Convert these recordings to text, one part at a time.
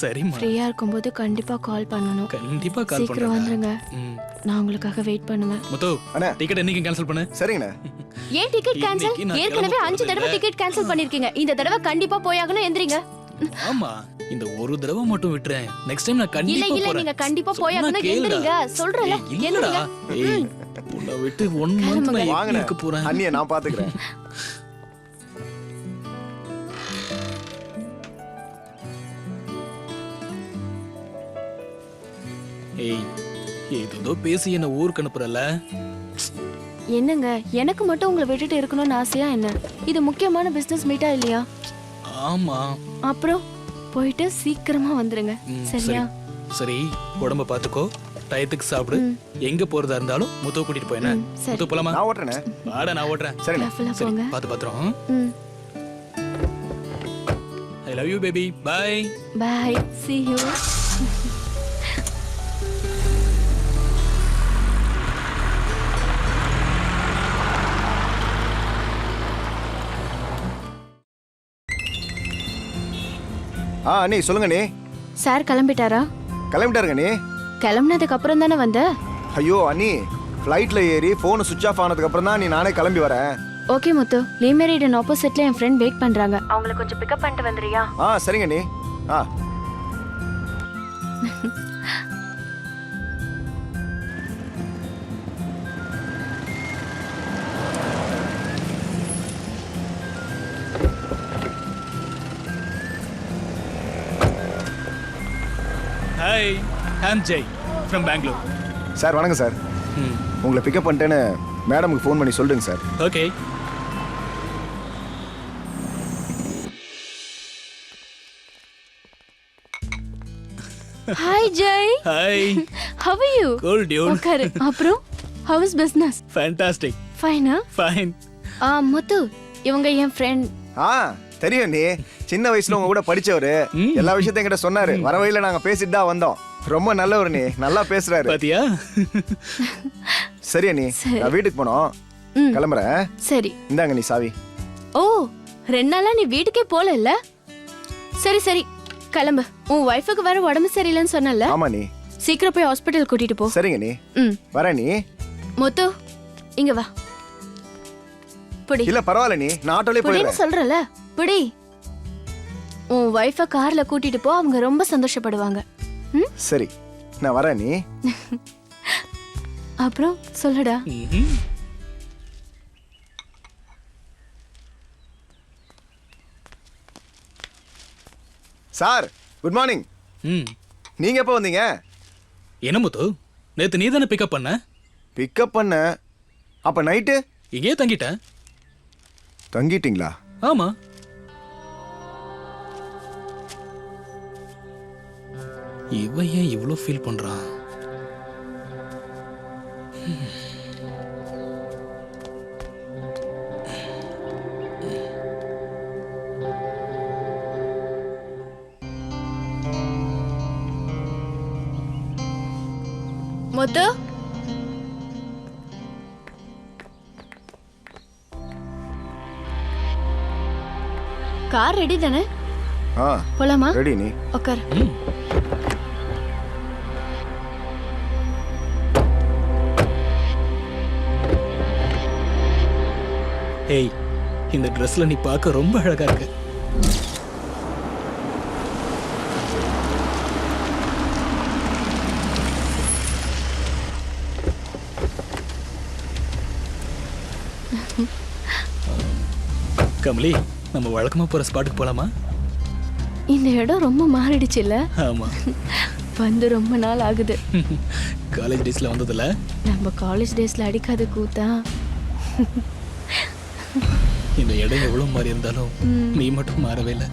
சரிம்மா. ஃப்ரீயா இருக்கும்போது கண்டிப்பா கால் பண்ணணும். கண்டிப்பா கால் சீக்கிரம் பண்றேன். வந்துருங்க. நான் உங்களுக்காக வெயிட் பண்ணுவேன். முத்து அண்ணா. டிக்கெட் என்னைக்கு கேன்சல் பண்ணு. சரிங்கண்ணா. ஏன் டிக்கெட் கேன்சல்? இன்னைக்கு நான் ஏற்கனவே கிளம்ப 5 தடவை போறதில்ல. டிக்கெட் கேன்சல் பண்ணிருக்கீங்க. இந்த தடவை கண்டிப்பா போயாகணும். எந்திரிங்க. ஆமா இந்த ஒரு தடவை மட்டும் விட்டுறேன். நெக்ஸ்ட் டைம் நான் இல்ல கண்டிப்பா இல்ல போறேன். நீங்க கண்டிப்பா சொன்னா போயாகணும். கேளுடா. எந்திரிங்க. சொல்றல. ஏய், இல்லடா. எந்திரிங்க. ஏய், உன்னை விட்டு 1 மந்த் நான் எப்படி வாங்கண்ணே. இருக்க போறேன்? அண்ணியை நான் பாத்துக்கிறேன். ஏய் ஏதோ பேசி என்ன ஊருக்கு அனுப்புறல. என்னங்க எனக்கு மட்டும் உங்களை விட்டுட்டு இருக்கணும்னு ஆசையா என்ன? இது முக்கியமான பிசினஸ் மீட்டா இல்லையா? ஆமா. அப்புறம் போயிட்டு சீக்கிரமா வந்துருங்க. சரியா? சரி உடம்ப பாத்துக்கோ. டயத்துக்கு சாப்பிடு. எங்க போறதா இருந்தாலும் முத்து கூட்டிட்டு போயேன. சரி. முத்து போலாமா? நான் ஓட்டுறேனே. வாடா நான் ஓட்டுறேன். சரிண்ணா. கேர்ஃபுல்லா சரி போங்க. பாத்து பாத்துறோம். ம். I love you baby. Bye. Bye. See you. அண்ணி சொல்லுங்க அண்ணி. சார் கிளம்பிட்டாரா? கிளம்பிட்டாருங்க அண்ணி. கிளம்புனதுக்கு அப்புறம் தானே வந்த? ஐயோ அண்ணி, ஃப்ளைட்ல ஏறி ஃபோன் சுவிட்ச் ஆஃப் ஆனதுக்கு அப்புறம் தான் நானே கிளம்பி வரேன். ஓகே முத்து, லீமெரிடன் ஆப்போசிட்ல என் ஃப்ரெண்ட் வெயிட் பண்றாங்க. அவங்கள கொஞ்சம் பிக்கப் பண்ணிட்டு வந்துறியா? சரிங்க அண்ணி. Hi I'm Jai from Bengaluru. Sir வணக்கம் சார். உங்களை பிக்கப் பண்ணிட்டேன்னு மேடமுக்கு ஃபோன் பண்ணி சொல்லுங்க sir. Okay. Hi Jai. Hi. How are you? Cool dude. உட்காரு. அப்புறம் how is business? Fantastic. Fine. Fine. முத்து, இவங்க என் ஃப்ரெண்ட். தெரியும் அண்ணி. சின்ன வயசுல உங்க கூட படிச்சவரு. எல்லா விஷயத்தையும் என்கிட்ட சொன்னாரு. வர வழியில நாங்க பேசிட்டு தான் வந்தோம். ரொம்ப நல்லவர் நீ. நல்லா பேசுறாரு. பாத்தியா? சரி அண்ணி, நான் வீட்டுக்கு போனோம். கிளம்புறேன். சரி. இந்தாங்க நீ சாவி. ஓ, 2 நாளா நீ வீட்டுக்கே போல இல்ல? சரி சரி கிளம்பு. உன் வைஃபுக்கு வேற உடம்பு சரியில்லைன்னு சொன்னல? ஆமா நீ. சீக்கிரம் போய் ஹாஸ்பிடல் கூட்டிட்டு போ. சரிங்க நீ. வர நீ. முத்து இங்க வா. புடி. இல்ல பரவாயில்ல நீ. நான் ஆட்டோலயே புடின்னு போயிடுறேன். சொல்றல. புடி. உன் வைஃப கார்ல கூட்டிட்டு போ. அவங்க ரொம்ப சந்தோஷப்படுவாங்க. சரி நான் வரேன் நீ. அப்புறம் சொல்லுடா. Sir good morning. நீங்க எப்போ வந்தீங்க? என்ன முத்து, நேத்து நீ தானே பிக்கப் பண்ண? பிக்கப் பண்ண. அப்ப நைட்டு இங்கே தங்கிட்டேன். தங்கிட்டீங்களா? ஆமா. இவன் ஏன் இவ்வளோ ஃபீல் பண்றான்? முத்து கார் ரெடி தானே? போலாமா? ரெடி நீ. உட்கார். ஏய், இந்த ட்ரெஸ்ல நீ பார்க்க ரொம்ப அழகா இருக்க. கமலி, நம்ம வழக்கமா போற ஸ்பாட்டுக்கு போலாமா? இந்த இடம் ரொம்ப மாறிடுச்சு இல்ல? ஆமா. வந்து ரொம்ப நாள் ஆகுது. காலேஜ் டேஸ்ல வந்ததுல நம்ம காலேஜ் டேஸ்ல அடிக்காத கூத்தா. இந்த இடம் எவ்வளவு மாறி இருந்தாலும் நீ மட்டும் மாறவே இல்லை.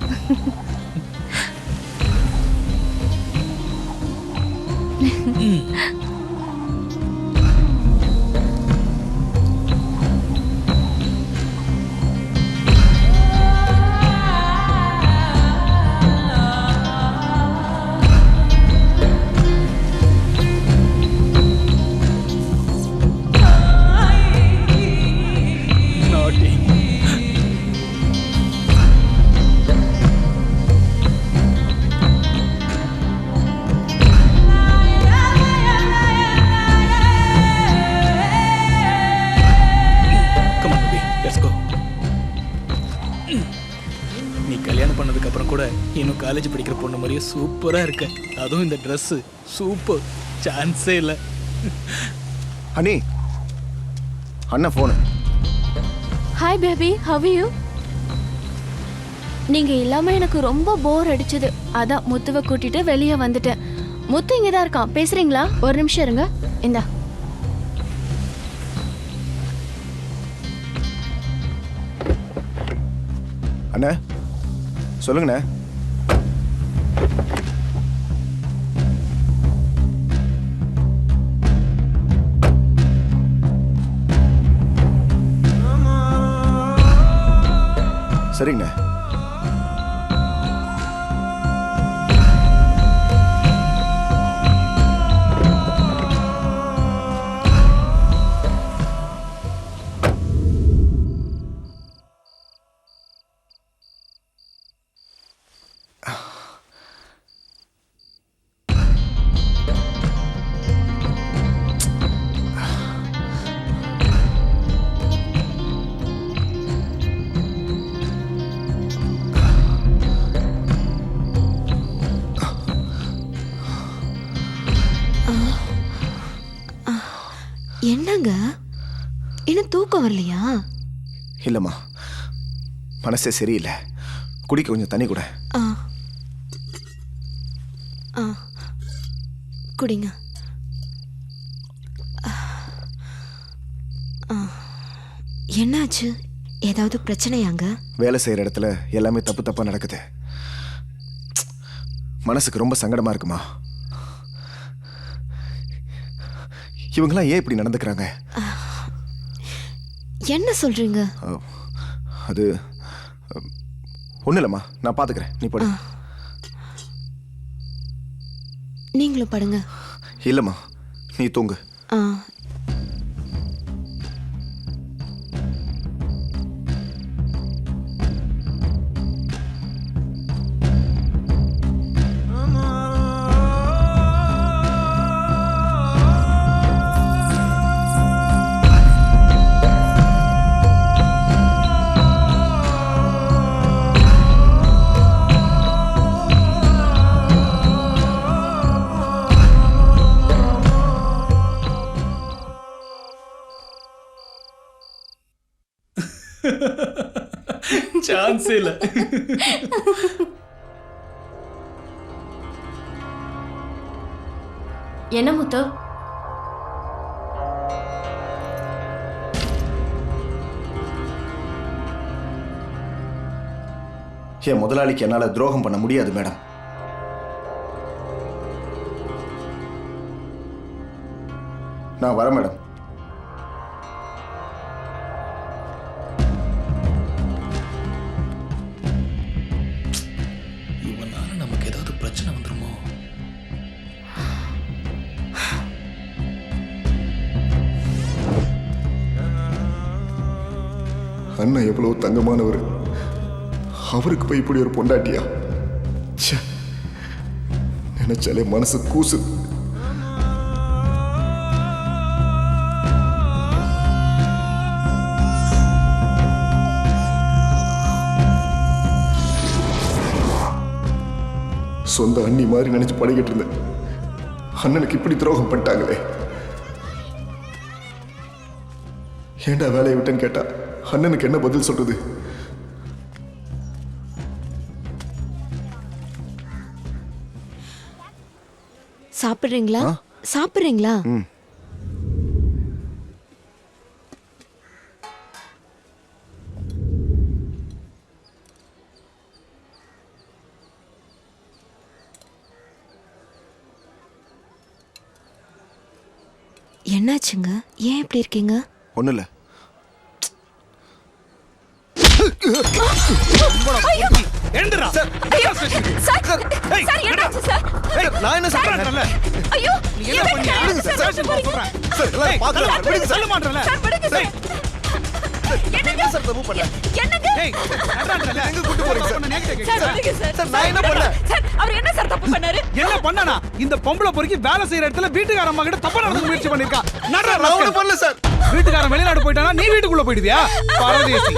நம்ம காலேஜ் படிக்கிற பொண்ணு மாதிரியே சூப்பரா இருக்க. அதுவும் இந்த Dress சூப்பர், சான்ஸே இல்லை. ஹனி, அண்ணன் phone. Hi baby, how you? நீங்க இல்லாம எனக்கு ரொம்ப போர் அடிச்சது. அதான் முத்துவை கூட்டிட்டு வெளியே வந்துட்டேன். முத்து இங்க தான் இருக்கான், பேசுறீங்களா? ஒரு நிமிஷம் இருங்க. இந்தா. அண்ணா சொல்லுங்கண்ணே. சரிங்கண்ணே. என்னங்க, இன்னும் தூக்கம் வரலையா? இல்லைம்மா, மனசே சரியில்லை. குடிக்க கொஞ்சம் தண்ணி கூட. ஆ ஆ குடிங்க. என்னாச்சு? ஏதாவது பிரச்சனையாங்க? வேலை செய்கிற இடத்துல எல்லாமே தப்பு தப்பாக நடக்குது. மனசுக்கு ரொம்ப சங்கடமாக இருக்குமா. இவங்கெல்லாம் ஏன் இப்படி நடந்துக்கிறாங்க? என்ன சொல்றீங்க? அது ஒன்றும் இல்லைம்மா, நான் பார்த்துக்கிறேன், நீ படு. நீங்களும் படுங்க. இல்லைம்மா, நீ தூங்கு. ஆ சான்ஸே இல்லை. என்ன முத்து? என் முதலாளிக்கு என்னால் துரோகம் பண்ண முடியாது மேடம். நான் வரேன் மேடம். இவனால நமக்கு ஏதாவது பிரச்சனை வந்துருமோ? அண்ணன் எவ்வளவு தங்கமானவர், அவருக்கு போய் இப்படி ஒரு பொண்டாட்டியா? நினைச்சாலே மனசு கூசு. சொந்த அண்ணி மாதிரி நினைச்சு பழகிட்டு இருந்தேன். அண்ணனுக்கு இப்படி துரோகம் பண்ணிட்டாங்களே. ஏண்டா வேலையை விட்டேன்னு கேட்டா அண்ணனுக்கு என்ன பதில் சொல்றது? சாப்பிடுறீங்களா? சாப்பிடுறீங்களா? என்னாச்சுங்க? ஏன் இப்படி இருக்கீங்க? ஒன்றும் இல்லை. எழுந்துடா. நான் என்ன சொல்றேன்? ஐயோ, நீ என்ன பண்ணியா? ஸ்டேஷன் போக சொல்றேன். சார், எல்லாரும் பார்க்கறாங்க. விடுங்க சார். சொல்ல மாட்டறல. சார், என்ன சார் தப்பு பண்ணல? என்னங்க? ஏய், அடடா, எங்க கூட்டி போறீங்க சார்? சார், நான் என்ன பண்ணல? சார், அவர் என்ன சார் தப்பு பண்ணாரு? என்ன பண்ணனா? இந்த பொம்பளை பொறுக்கி வேலை செய்யற இடத்துல வீட்டுக்கார அம்மா கிட்ட தப்பா நடந்து முயற்சி பண்ணிருக்கா. நான் ஒண்ணும் பண்ணல சார். வீட்டுக்காரன் வெளிநாடு போயிட்டானா நீ வீட்டுக்குள்ள போயிடுவியா? பரதேசி.